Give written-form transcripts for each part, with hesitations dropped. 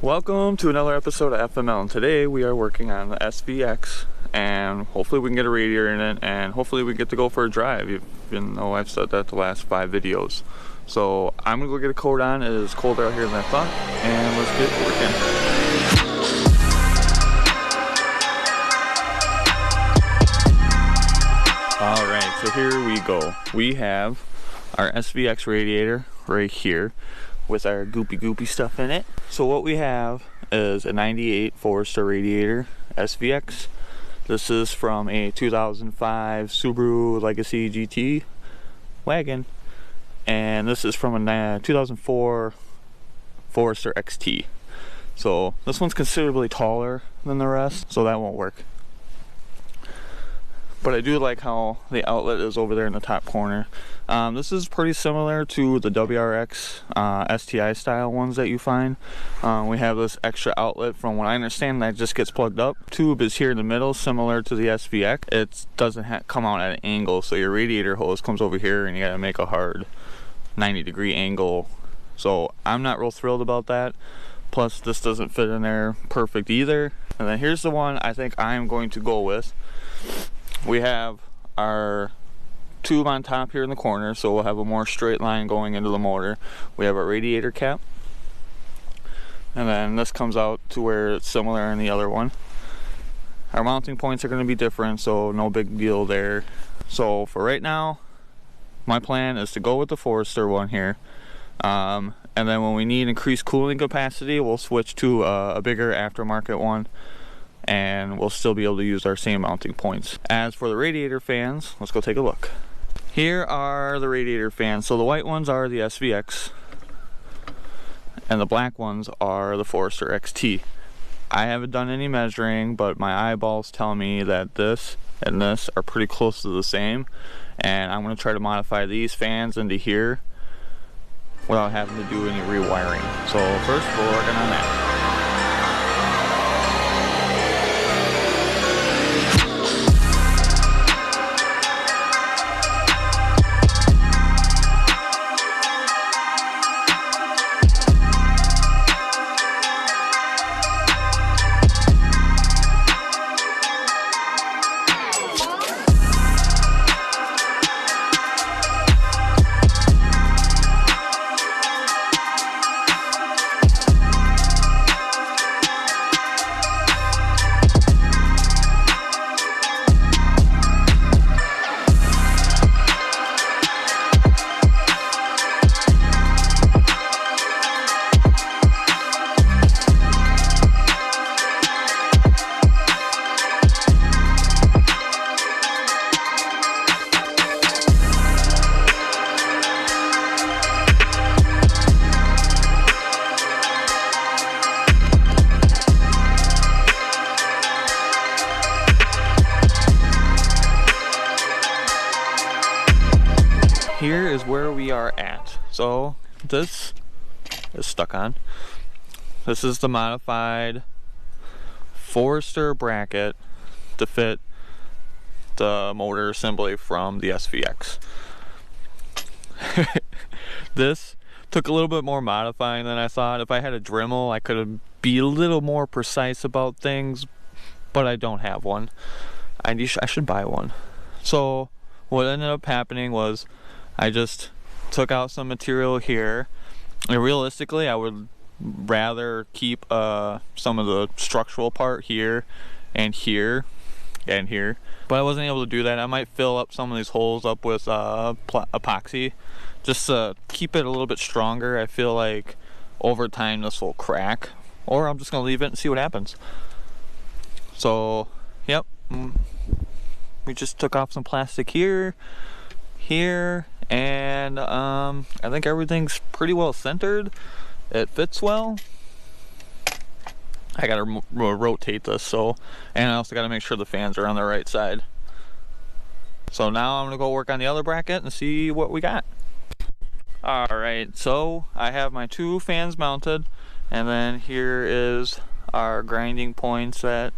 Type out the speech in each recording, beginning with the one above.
Welcome to another episode of FML, and today we are working on the SVX, and hopefully we can get a radiator in it, and hopefully we get to go for a drive, even though I've said that the last 5 videos. So I'm gonna go get a coat on. It is colder out here than I thought, and let's get working. Alright, so here we go. We have our SVX radiator right here with our goopy stuff in it. So what we have is a 98 Forrester Radiator SVX. This is from a 2005 Subaru Legacy GT wagon, and this is from a 2004 Forrester XT. So this one's considerably taller than the rest, so that won't work. But I do like how the outlet is over there in the top corner. This is pretty similar to the WRX STI style ones that you find. We have this extra outlet, from what I understand, that just gets plugged up. Tube is here in the middle, similar to the SVX. It doesn't come out at an angle, so your radiator hose comes over here and you gotta make a hard 90-degree angle. So I'm not real thrilled about that. Plus this doesn't fit in there perfect either. And then here's the one I think I'm going to go with. We have our tube on top here in the corner, so we'll have a more straight line going into the motor. We have our radiator cap, and then this comes out to where it's similar in the other one. Our mounting points are going to be different, so no big deal there. So for right now, my plan is to go with the Forrester one here, and then when we need increased cooling capacity, we'll switch to a bigger aftermarket one, and we'll still be able to use our same mounting points. As for the radiator fans, let's go take a look. Here are the radiator fans. So the white ones are the SVX, and the black ones are the Forrester XT. I haven't done any measuring, but my eyeballs tell me that this and this are pretty close to the same, and I'm going to try to modify these fans into here without having to do any rewiring. So first we're working on that. Here is where we are at. So this is stuck on. This is the modified Forrester bracket to fit the motor assembly from the SVX. This took a little bit more modifying than I thought. If I had a Dremel, I could be a little more precise about things, but I don't have one. I should buy one. So what ended up happening was I just took out some material here, and realistically I would rather keep some of the structural part here and here and here, but I wasn't able to do that. I might fill up some of these holes up with epoxy just to keep it a little bit stronger. I feel like over time this will crack, or I'm just gonna leave it and see what happens. So yep, we just took off some plastic here, and I think everything's pretty well centered. It fits well. I gotta rotate this, and I also gotta make sure the fans are on the right side. So now I'm gonna go work on the other bracket and see what we got. Alright, so I have my 2 fans mounted, and then here is our grinding points that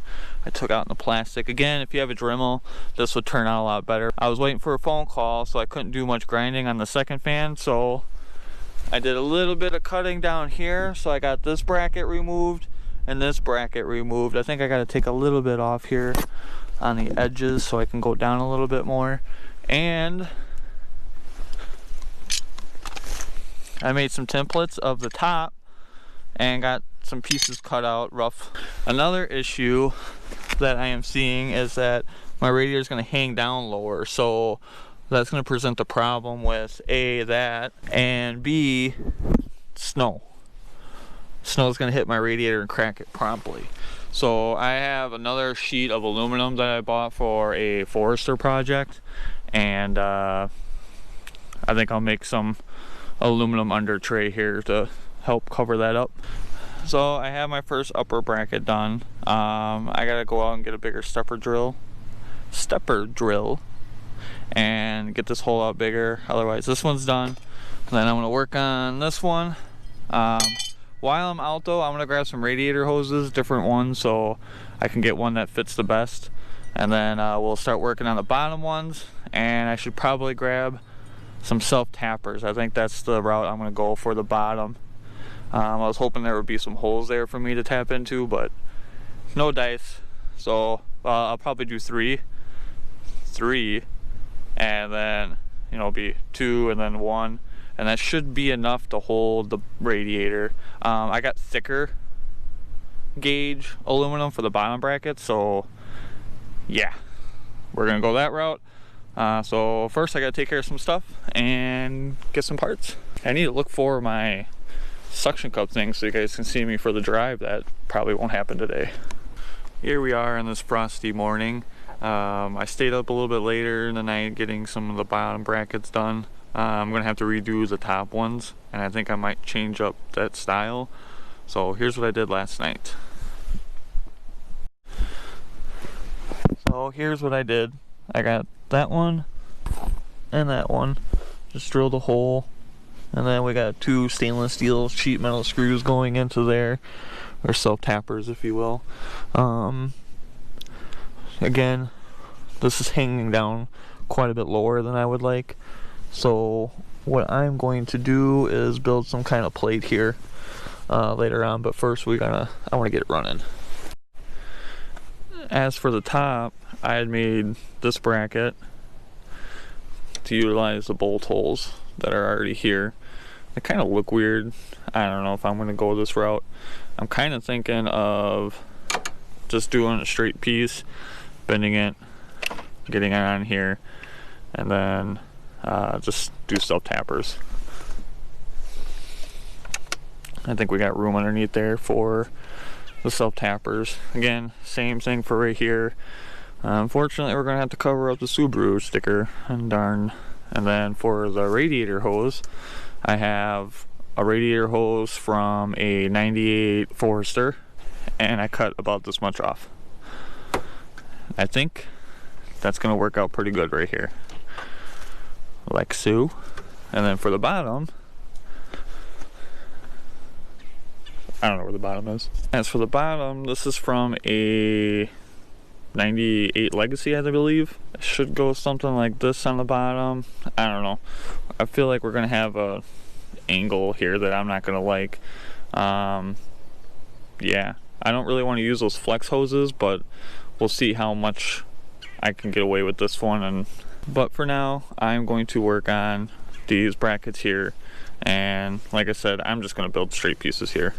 I took out in the plastic. Again, if you have a Dremel, this would turn out a lot better. I was waiting for a phone call, so I couldn't do much grinding on the second fan, so I did a little bit of cutting down here, so I got this bracket removed and this bracket removed. I think I got to take a little bit off here on the edges so I can go down a little bit more. And I made some templates of the top and got some pieces cut out rough. Another issue that I am seeing is that my radiator is going to hang down lower, so that's going to present a problem with A, that, and B, snow. Snow is going to hit my radiator and crack it promptly. So I have another sheet of aluminum that I bought for a Forrester project, and I think I'll make some aluminum under tray here to help cover that up. So I have my first upper bracket done. I gotta go out and get a bigger stepper drill and get this hole out bigger. Otherwise this one's done. Then I'm gonna work on this one. While I'm out though, I'm gonna grab some radiator hoses, different ones, so I can get one that fits the best. And then we'll start working on the bottom ones, and I should probably grab some self tappers. I think that's the route I'm gonna go for the bottom. I was hoping there would be some holes there for me to tap into, but no dice. So I'll probably do three, and then, you know, be 2 and then 1, and that should be enough to hold the radiator. I got thicker gauge aluminum for the bottom bracket, so yeah, we're gonna go that route. So first I gotta take care of some stuff and get some parts. I need to look for my suction cup thing so you guys can see me for the drive. That probably won't happen today. Here we are on this frosty morning. I stayed up a little bit later in the night getting some of the bottom brackets done. I'm gonna have to redo the top ones, and I think I might change up that style. So here's what I did last night. So here's what I did. I got that one and that one. Just drilled a hole, and then we got 2 stainless steel sheet metal screws going into there, or self tappers if you will. Again, this is hanging down quite a bit lower than I would like, so what I'm going to do is build some kind of plate here later on, but first I want to get it running. As for the top, I had made this bracket to utilize the bolt holes that are already here. They kind of look weird. I don't know if I'm going to go this route. I'm kind of thinking of just doing a straight piece, bending it, getting it on here, and then just do self tappers. I think we got room underneath there for the self tappers. Again, same thing for right here. Unfortunately, we're gonna have to cover up the Subaru sticker, and darn. And then for the radiator hose, I have a radiator hose from a 98 Forrester, and I cut about this much off. I think that's gonna work out pretty good right here, like so. And then for the bottom, I don't know where the bottom is. As for the bottom, this is from a 98 Legacy, I believe. It should go something like this on the bottom. I don't know. I feel like we're gonna have a angle here that I'm not gonna like. Yeah, I don't really want to use those flex hoses, but we'll see how much I can get away with this one. But for now, I'm going to work on these brackets here, and like I said, I'm just gonna build straight pieces here.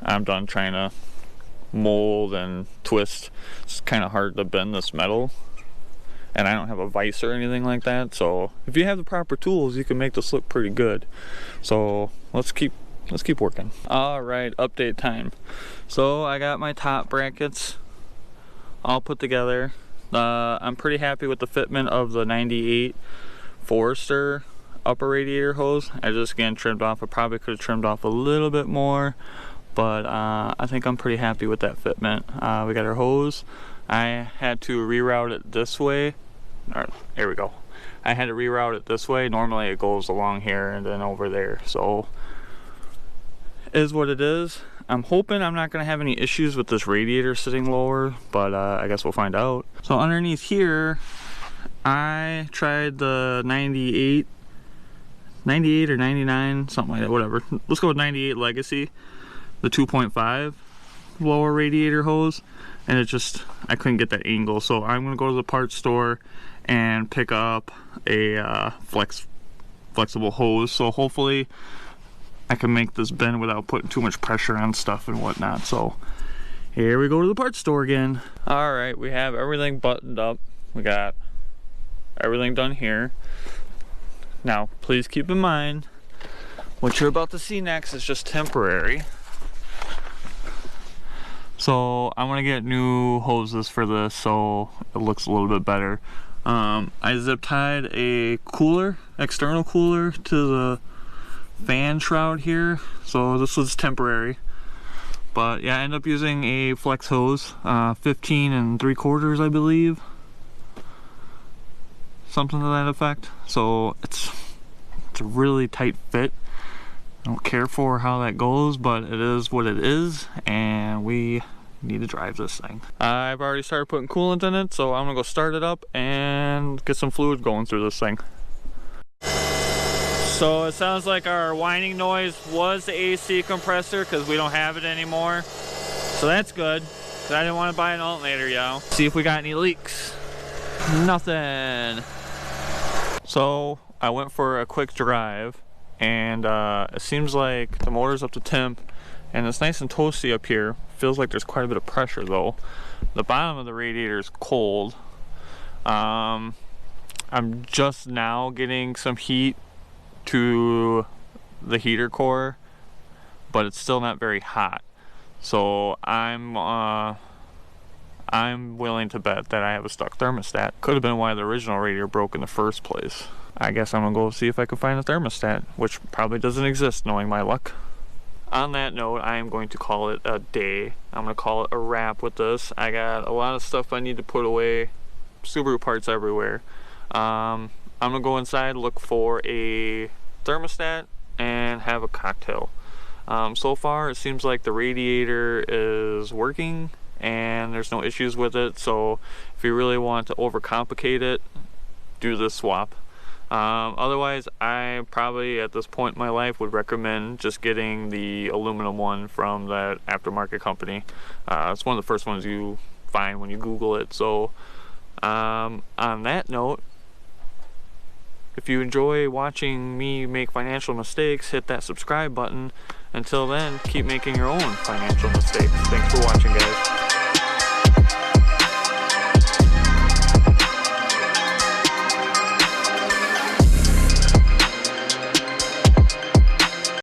I'm done trying to mold and twist. It's kind of hard to bend this metal, and I don't have a vise or anything like that, so if you have the proper tools, you can make this look pretty good. So let's keep working. All right, update time. So I got my top brackets all put together. I'm pretty happy with the fitment of the 98 Forrester upper radiator hose. I just again trimmed off. I probably could have trimmed off a little bit more, but I think I'm pretty happy with that fitment. We got our hose. I had to reroute it this way. Here we go. I had to reroute it this way. Normally it goes along here and then over there. So is what it is. I'm hoping I'm not going to have any issues with this radiator sitting lower, but I guess we'll find out. So underneath here, I tried the 98 98 or 99, something like that, whatever. Let's go with 98 Legacy, the 2.5 blower radiator hose, and it just, I couldn't get that angle, so I'm gonna go to the parts store and pick up a flexible hose, so hopefully I can make this bend without putting too much pressure on stuff and whatnot. So here we go to the parts store again. All right, we have everything buttoned up. We got everything done here. Now, please keep in mind, what you're about to see next is just temporary. So I'm gonna get new hoses for this so it looks a little bit better. I zip tied a cooler, external cooler, to the fan shroud here, so this was temporary. But yeah, I ended up using a flex hose, 15 3/4, I believe, something to that effect. So it's a really tight fit. I don't care for how that goes, but it is what it is, and we need to drive this thing. I've already started putting coolant in it, so I'm gonna go start it up and get some fluid going through this thing. So it sounds like our whining noise was the AC compressor, because we don't have it anymore. So that's good, because I didn't want to buy an alternator, yo. See if we got any leaks. Nothing. So I went for a quick drive, and it seems like the motor's up to temp, and it's nice and toasty up here. Feels like there's quite a bit of pressure though. The bottom of the radiator is cold. I'm just now getting some heat to the heater core, but it's still not very hot. So I'm willing to bet that I have a stuck thermostat. Could have been why the original radiator broke in the first place. I guess I'm gonna go see if I can find a thermostat, which probably doesn't exist knowing my luck. On that note, I am going to call it a day. I'm gonna call it a wrap with this. I got a lot of stuff I need to put away. Subaru parts everywhere. I'm gonna go inside, look for a thermostat, and have a cocktail. So far, it seems like the radiator is working and there's no issues with it. So if you really want to overcomplicate it, do this swap. Otherwise, I probably at this point in my life would recommend just getting the aluminum one from that aftermarket company. It's one of the first ones you find when you Google it. So on that note, if you enjoy watching me make financial mistakes, hit that subscribe button. Until then, keep making your own financial mistakes. Thanks for watching, guys.